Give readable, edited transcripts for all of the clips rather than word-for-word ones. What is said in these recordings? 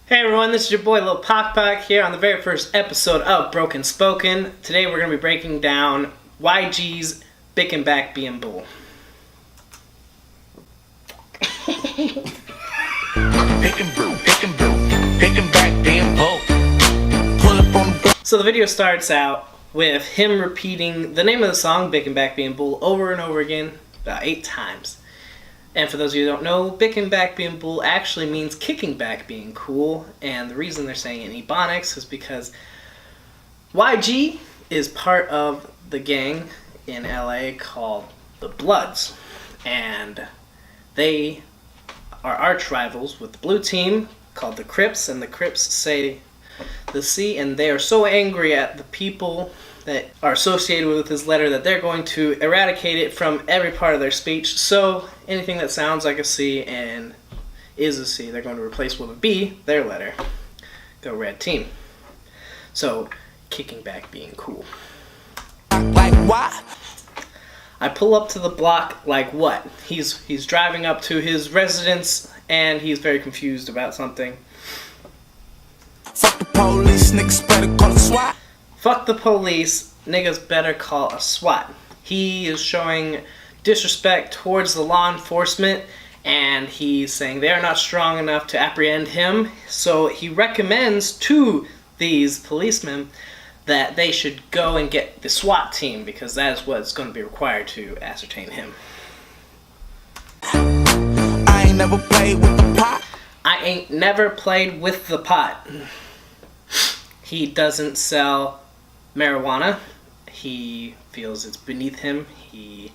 Hey everyone, this is your boy Lil Pock Pock here on the very first episode of Broken Spoken. Today we're going to be breaking down YG's "Bickin' Back Bein' Bool." So the video starts out with him repeating the name of the song, "Bickin' Back Bein' Bool," over and over again, about 8 times. And for those of you who don't know, "Bickin' Back Bein' Bool" actually means kicking back being cool, and the reason they're saying it in Ebonics is because YG is part of the gang in LA called the Bloods, and they are arch rivals with the blue team called the Crips, and the Crips say the C, and they are so angry at the people that are associated with this letter that they're going to eradicate it from every part of their speech. So anything that sounds like a C and is a C, they're going to replace with a B, their letter. Go Red Team. So kicking back being cool. Like what? I pull up to the block like what? He's driving up to his residence and he's very confused about something. Fuck the police, niggas better call a SWAT. Fuck the police, niggas better call a SWAT. He is showing disrespect towards the law enforcement, and he's saying they are not strong enough to apprehend him, so he recommends to these policemen that they should go and get the SWAT team, because that is what's going to be required to ascertain him. I ain't never played with the pot. I ain't never played with the pot. He doesn't sell marijuana. He feels it's beneath him. He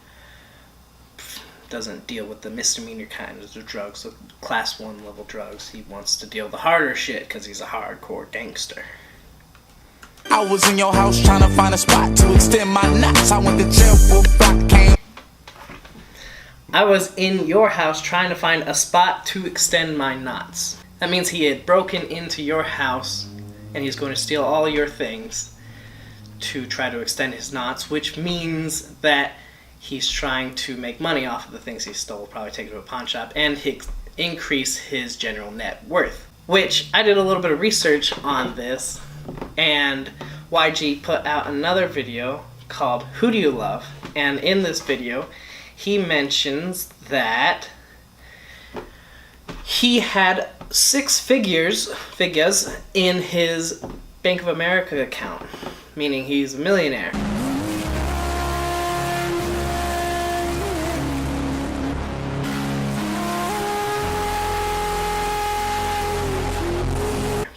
doesn't deal with the misdemeanor kinds of drugs, the class 1 level drugs. He wants to deal with the harder shit because he's a hardcore gangster. I was in your house trying to find a spot to extend my nuts. I went to jail for a block came. I was in your house trying to find a spot to extend my knots. That means he had broken into your house and he's going to steal all your things to try to extend his knots, which means that he's trying to make money off of the things he stole, probably take it to a pawn shop, and increase his general net worth. Which, I did a little bit of research on this, and YG put out another video called "Who Do You Love?" And in this video, he mentions that he had 6 figures in his Bank of America account, meaning he's a millionaire.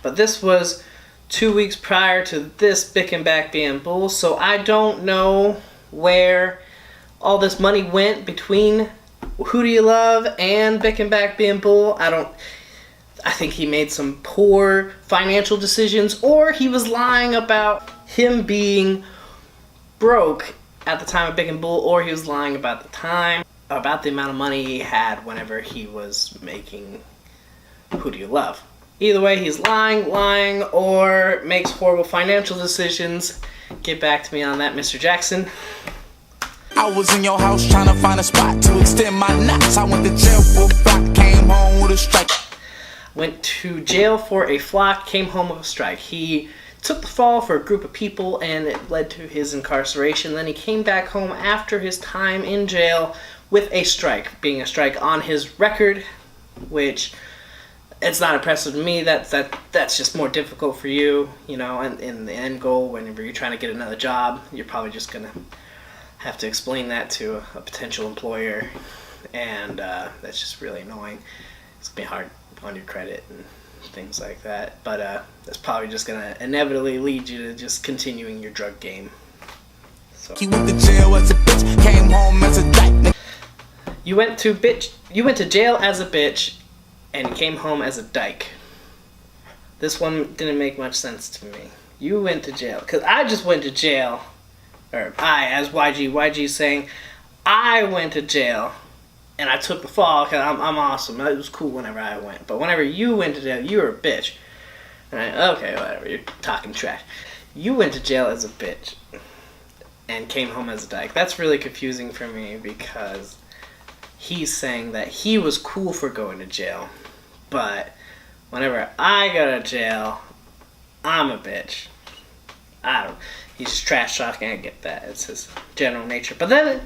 But this was 2 weeks prior to this "Bickin' Back Bein' Bool," so I don't know where all this money went between "Who Do You Love" and "Bickin' Back Bein' Bool." I think he made some poor financial decisions, or he was lying about him being broke at the time of Bickin' Bool, or he was lying about the amount of money he had whenever he was making "Who Do You Love." Either way, he's lying, or makes horrible financial decisions. Get back to me on that, Mr. Jackson. I was in your house trying to find a spot to extend my nuts. I went to jail for a block, came home with a strike. Went to jail for a flock, came home with a strike. He took the fall for a group of people, and it led to his incarceration. Then he came back home after his time in jail with a strike, being a strike on his record, which it's not impressive to me. That's just more difficult for you, you know, and in the end goal, whenever you're trying to get another job, you're probably just going to have to explain that to a potential employer, and that's just really annoying. It's going to be hard on your credit and things like that, but that's probably just going to inevitably lead you to just continuing your drug game. So He went to jail as a bitch, came home as a dyke. You went to jail as a bitch and came home as a dyke. This one didn't make much sense to me. You went to jail, because I just went to jail, or I, as YG's saying, I went to jail and I took the fall because I'm awesome. It was cool whenever I went. But whenever you went to jail, you were a bitch. Okay, whatever, you're talking trash. You went to jail as a bitch and came home as a dyke. That's really confusing for me, because he's saying that he was cool for going to jail, but whenever I go to jail, I'm a bitch. He's just trash talking, I get that. It's his general nature. But then,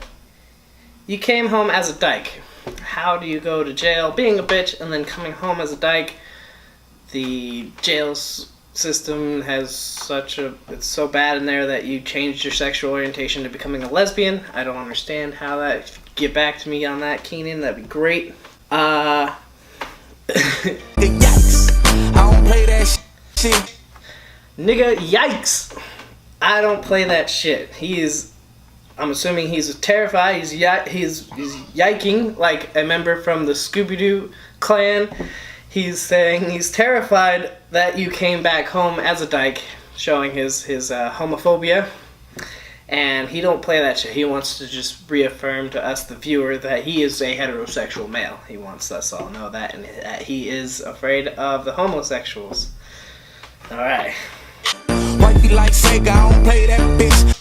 you came home as a dyke. How do you go to jail being a bitch and then coming home as a dyke? The jail system has it's so bad in there that you changed your sexual orientation to becoming a lesbian. I don't understand how that, if you could get back to me on that, Keenan, that'd be great. Yikes. I don't play that shit. Nigga, yikes. I don't play that shit. I'm assuming he's terrified. He's yiking like a member from the Scooby-Doo clan. He's saying he's terrified that you came back home as a dyke, showing his homophobia. And he don't play that shit. He wants to just reaffirm to us, the viewer, that he is a heterosexual male. He wants us all to know that, and that he is afraid of the homosexuals. Alright. Wifey like Sega, I don't play that bitch.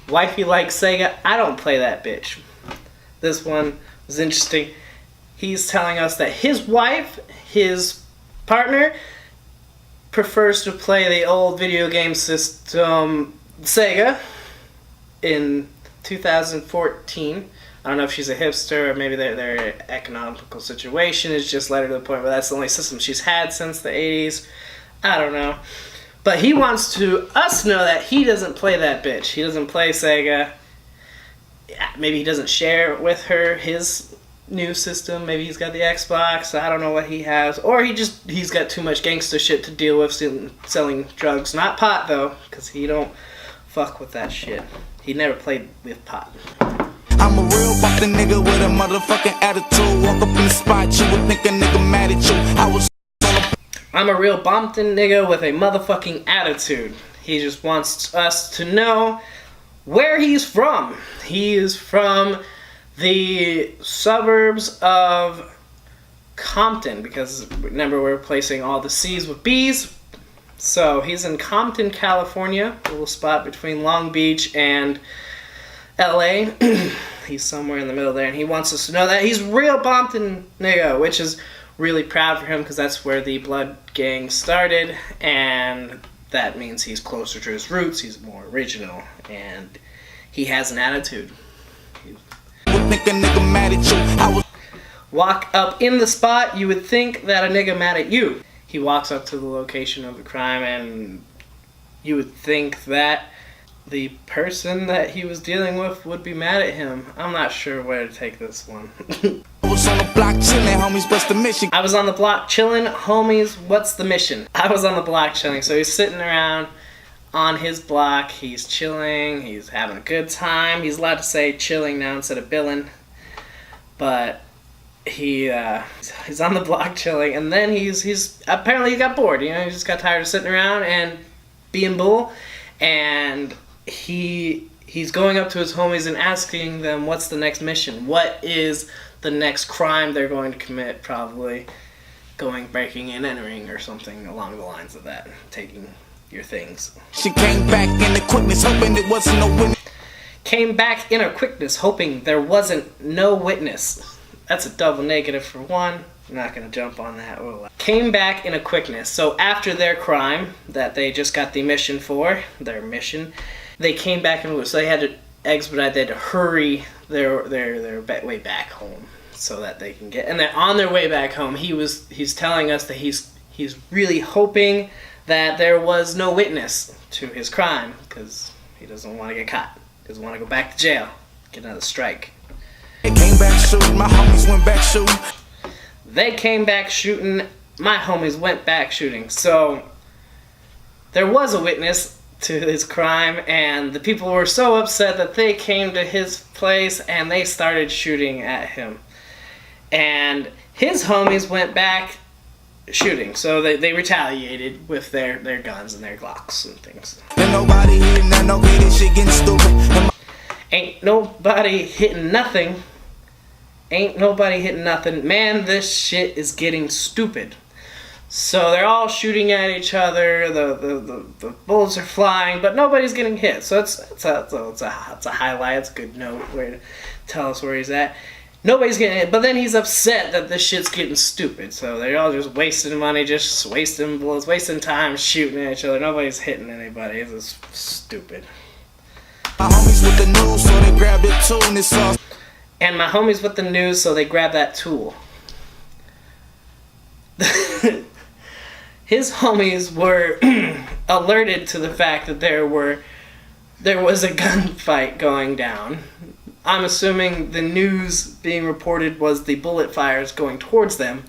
Wifey like Sega, I don't play that bitch. This one was interesting. He's telling us that his wife, his partner, prefers to play the old video game system Sega in 2014. I don't know if she's a hipster or maybe their economical situation has just led her to the point where that's the only system she's had since the 80s. I don't know. But he wants us to know that he doesn't play that bitch. He doesn't play Sega. Maybe he doesn't share with her his new system. Maybe he's got the Xbox. I don't know what he has. Or he's got too much gangster shit to deal with selling drugs. Not pot, though, because he don't fuck with that shit. He never played with pot. I'm a real bumpin' nigga with a motherfucking attitude. Walk up in the spot, you would think a nigga mad at you. I'm a real Bompton nigga with a motherfucking attitude. He just wants us to know where he's from. He is from the suburbs of Compton, because remember we're replacing all the C's with B's. So he's in Compton, California, a little spot between Long Beach and LA. He's somewhere in the middle there, and he wants us to know that he's real Bompton nigga, which is really proud for him because that's where the Blood Gang started, and that means he's closer to his roots, he's more original, and he has an attitude. Walk up in the spot, you would think that a nigga mad at you. He walks up to the location of the crime, and you would think that the person that he was dealing with would be mad at him. I'm not sure where to take this one. I was on the block chillin', homies, what's the mission? I was on the block chillin', homies, what's the mission? I was on the block chilling, so he's sitting around on his block, he's chilling, he's having a good time. He's allowed to say chilling now instead of billin', but he's on the block chilling, and then he's apparently he got bored, you know, he just got tired of sitting around and being bull, and he's going up to his homies and asking them what's the next mission, what is the next crime they're going to commit, probably breaking and entering or something along the lines of that, taking your things. She came back in a quickness, hoping it wasn't no witness. Came back in a quickness, hoping there wasn't no witness. That's a double negative for one. I'm not going to jump on that. Came back in a quickness. So after their crime that they just got the mission for, their mission, they came back and so they had to expedite, they had to hurry their way back home so that they can get, and they're on their way back home. He's telling us that he's really hoping that there was no witness to his crime because he doesn't want to get caught. He doesn't want to go back to jail, get another strike. They came back shooting, my homies went back shooting. They came back shooting, my homies went back shooting. So there was a witness to his crime, and the people were so upset that they came to his place and they started shooting at him. And his homies went back shooting, so they retaliated with their guns and their Glocks and things. Ain't nobody hitting that, no this shit getting stupid. Ain't nobody hitting nothing. Ain't nobody hitting nothing. Man, this shit is getting stupid. So they're all shooting at each other, the bullets are flying, but nobody's getting hit. So it's a highlight, it's a good note way to tell us where he's at. Nobody's getting it, but then he's upset that this shit's getting stupid. So they're all just wasting money, just wasting bullets, wasting time shooting at each other. Nobody's hitting anybody. It's just stupid. My homies with the news, so they grabbed it too, and it's all. And my homies with the news, so they grabbed that tool. His homies were alerted to the fact that there was a gunfight going down. I'm assuming the news being reported was the bullet fires going towards them.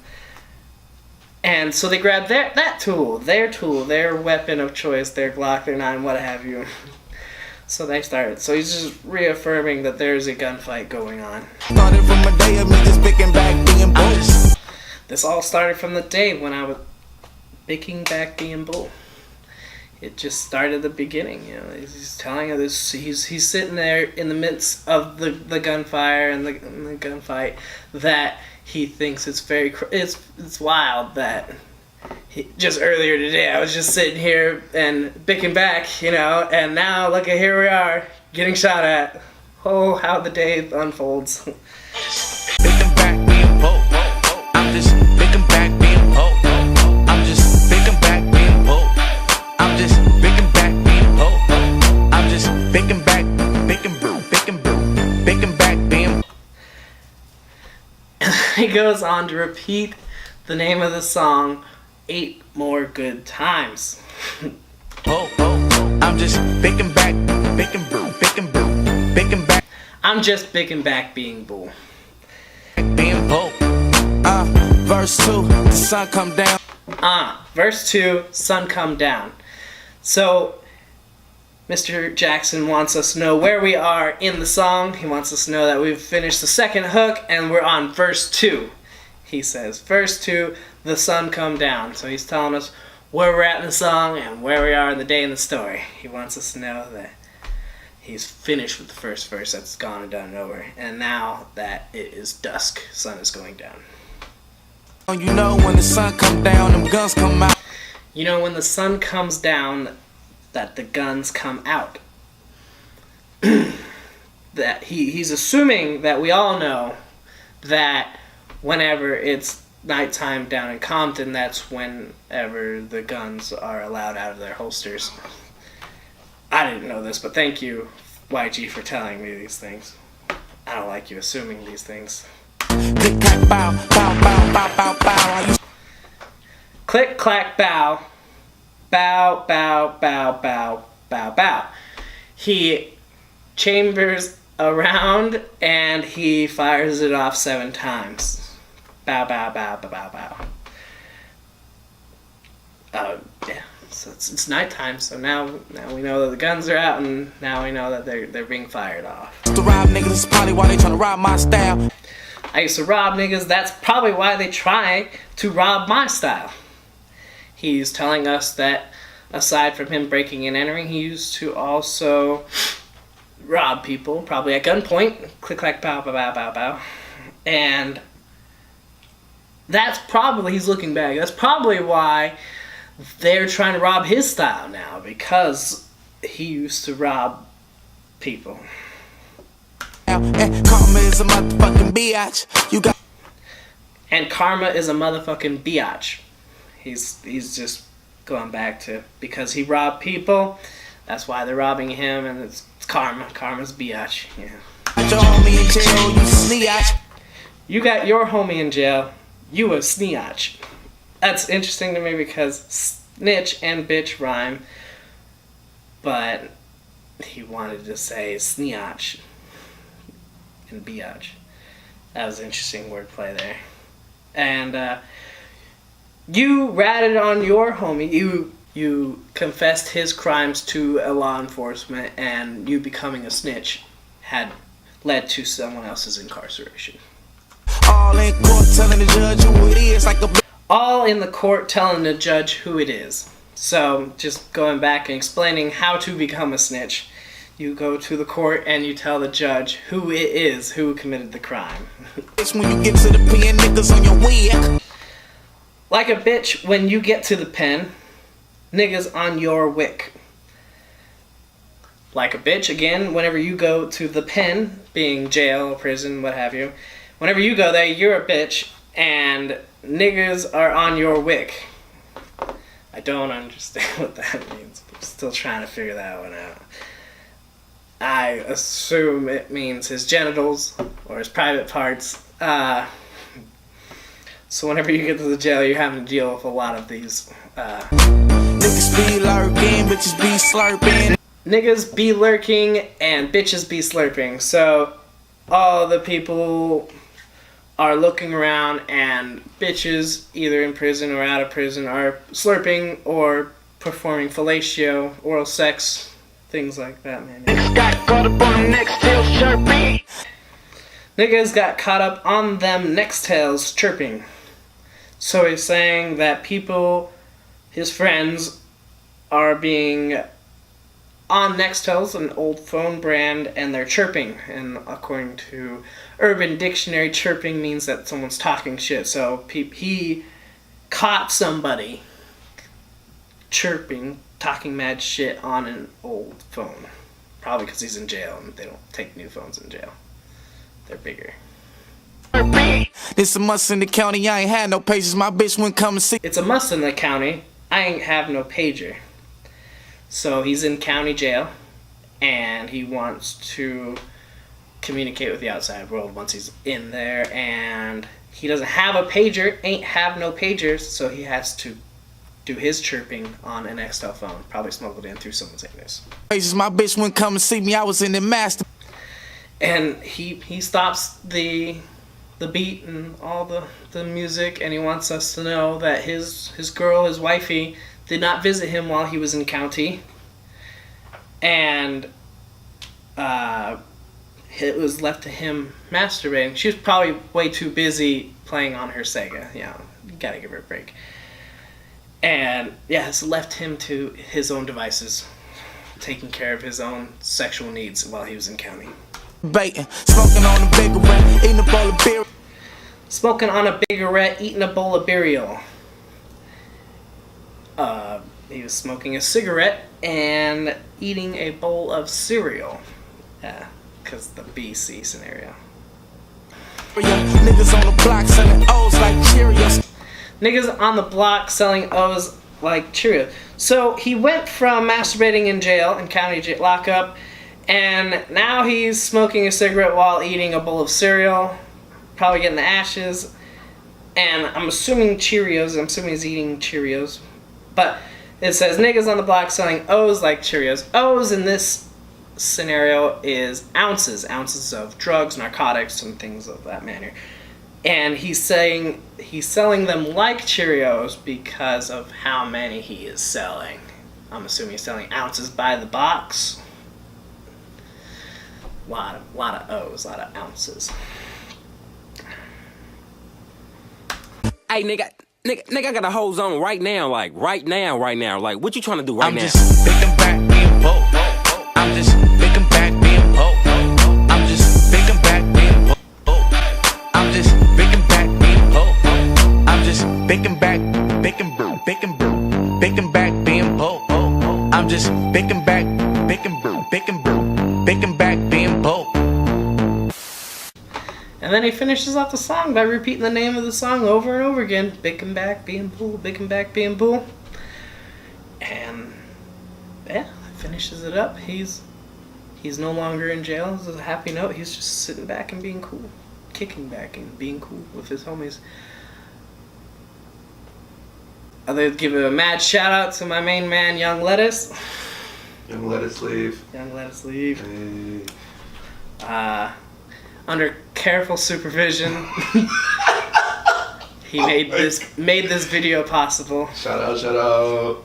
And so they grabbed that tool, their weapon of choice, their Glock, their 9, what have you. So they started. So he's just reaffirming that there's a gunfight going on. Started from a day of me just picking back being bool. This all started from the day when I was picking back being bool. It just started at the beginning, you know. He's telling us this. He's sitting there in the midst of the gunfire and the gunfight that he thinks it's it's wild that just earlier today I was just sitting here and picking back, you know, and now look at here we are getting shot at. Oh, how the day unfolds. Picking back being bool. I'm just picking back being bool. I'm just picking back being bool. I'm just picking back being bool. I'm just picking back, picking back being. He goes on to repeat the name of the song 8 more good times. I'm just picking back, picking back. I'm just picking back being bool. Being bool. Verse 2, the sun come down. Verse 2, sun come down. So, Mr. Jackson wants us to know where we are in the song. He wants us to know that we've finished the second hook and we're on verse 2. He says, verse 2, the sun come down. So he's telling us where we're at in the song and where we are in the day in the story. He wants us to know that he's finished with the first verse that's gone and done and over. And now that it is dusk, sun is going down. You know when the sun come down, them guns come out. You know when the sun comes down, that the guns come out. That he's assuming that we all know that whenever it's nighttime down in Compton, that's whenever the guns are allowed out of their holsters. I didn't know this, but thank you, YG, for telling me these things. I don't like you assuming these things. Click, clack, bow, bow, bow, bow, bow, bow. Click, clack, bow. Bow, bow, bow, bow, bow, bow. He chambers around and he fires it off 7 times. Bow, bow, bow, bow, bow, bow. Yeah. So it's nighttime. So now we know that the guns are out, and now we know that they're being fired off. To rob niggas is probably why they trying to rob my style. I used to rob niggas. That's probably why they try to rob my style. He's telling us that aside from him breaking and entering, he used to also rob people, probably at gunpoint. Click, clack, bow, bow, bow, bow, bow. And that's probably, he's looking back, that's probably why they're trying to rob his style now, because he used to rob people. And karma is a motherfucking biatch. You got. And karma is a motherfucking biatch. He's just going back to, because he robbed people, that's why they're robbing him, and it's karma. Karma's biatch. Yeah. Your homie in jail, you sneatch. You got your homie in jail. You a sneatch. That's interesting to me because snitch and bitch rhyme, but he wanted to say sneatch and biatch. That was interesting wordplay there. And you ratted on your homie. You confessed his crimes to a law enforcement, and you becoming a snitch had led to someone else's incarceration. All in court telling the judge who it is, like a. All in the court telling the judge who it is. So, just going back and explaining how to become a snitch. You go to the court and you tell the judge who it is who committed the crime. It's when you get to the pen, niggas on your wick. Like a bitch when you get to the pen, niggas on your wick. Like a bitch, again, whenever you go to the pen, being jail, prison, what have you, whenever you go there, you're a bitch, and niggas are on your wick. I don't understand what that means. I'm still trying to figure that one out. I assume it means his genitals or his private parts. So whenever you get to the jail, you're having to deal with a lot of these. Niggas be lurking, bitches be slurping. Niggas be lurking and bitches be slurping. So all the people are looking around and bitches, either in prison or out of prison, are slurping or performing fellatio, oral sex, things like that, man. Niggas got caught up on them next tails chirping. Niggas got caught up on them next tails chirping. So he's saying that people, his friends, are being on Nextels, an old phone brand, and they're chirping. And according to Urban Dictionary, chirping means that someone's talking shit. So he caught somebody chirping, talking mad shit on an old phone. Probably because he's in jail and they don't take new phones in jail. They're bigger. It's a must in the county, I ain't had no patience. My bitch wouldn't come and see. It's a must in the county. I ain't have no pager. So he's in county jail, and he wants to communicate with the outside world once he's in there, and he doesn't have a pager, ain't have no pagers, so he has to do his chirping on an Nextel phone, probably smuggled in through someone's anus. My bitch wouldn't come and see me, I was in the master. And he stops the beat and all the music, and he wants us to know that his girl, his wifey, did not visit him while he was in county, and it was left to him masturbating. She was probably way too busy playing on her Sega. You gotta give her a break. And yeah, it's left him to his own devices, taking care of his own sexual needs while he was in county. Baiting, smoking on a cigarette, eating a bowl of beer. Smoking on a cigarette, eating a bowl of burial. He was smoking a cigarette and eating a bowl of cereal. Yeah, because the BC scenario. Niggas on the block selling O's like Cheerios. Niggas on the block selling O's like Cheerios. So he went from masturbating in jail, in county jail lockup, and now he's smoking a cigarette while eating a bowl of cereal, probably getting the ashes, and I'm assuming Cheerios. I'm assuming he's eating Cheerios. But it says niggas on the block selling O's like Cheerios. O's in this scenario is ounces of drugs, narcotics, and things of that manner. And he's saying he's selling them like Cheerios because of how many he is selling. I'm assuming he's selling ounces by the box. Lot of O's, a lot of ounces. Hey, nigga, I got a hose on right now, like right now. Like, what you trying to do right now? I'm just picking back being broke. I'm just picking back being broke. I'm just picking back being broke. I'm just picking back being broke. I'm just picking back being broke. I'm just picking back being broke. And then he finishes off the song by repeating the name of the song over and over again. Bickin' back, being bool, bickin' back, being bool. And yeah, finishes it up. He's no longer in jail. This is a happy note. He's just sitting back and being cool. Kicking back and being cool with his homies. I'd like to give a mad shout out to my main man, Young Lettuce. Young Lettuce leave. Young Lettuce leave. Hey. Under careful supervision, he made this video possible. Shout out.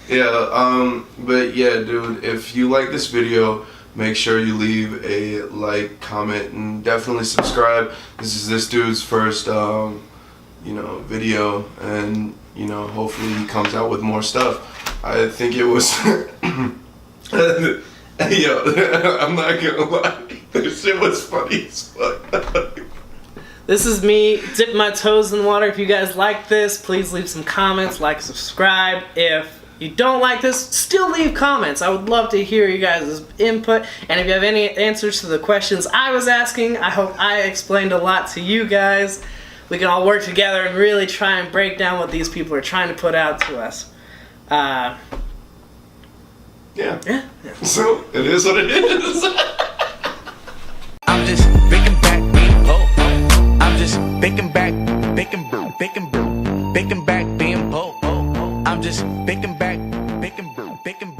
Yeah, but yeah, dude, if you like this video, make sure you leave a like, comment, and definitely subscribe. This is this dude's first, video, and, hopefully he comes out with more stuff. I think it was, yo, I'm not gonna lie. This shit was funny as fuck. This is me dipping my toes in the water. If you guys like this, please leave some comments, like, subscribe. If you don't like this, still leave comments. I would love to hear you guys' input. And if you have any answers to the questions I was asking, I hope I explained a lot to you guys. We can all work together and really try and break down what these people are trying to put out to us. Yeah. Yeah. So, it is what it is. I'm just picking back being Pope. I'm just picking back, picking back being Pope. I'm just picking back, picking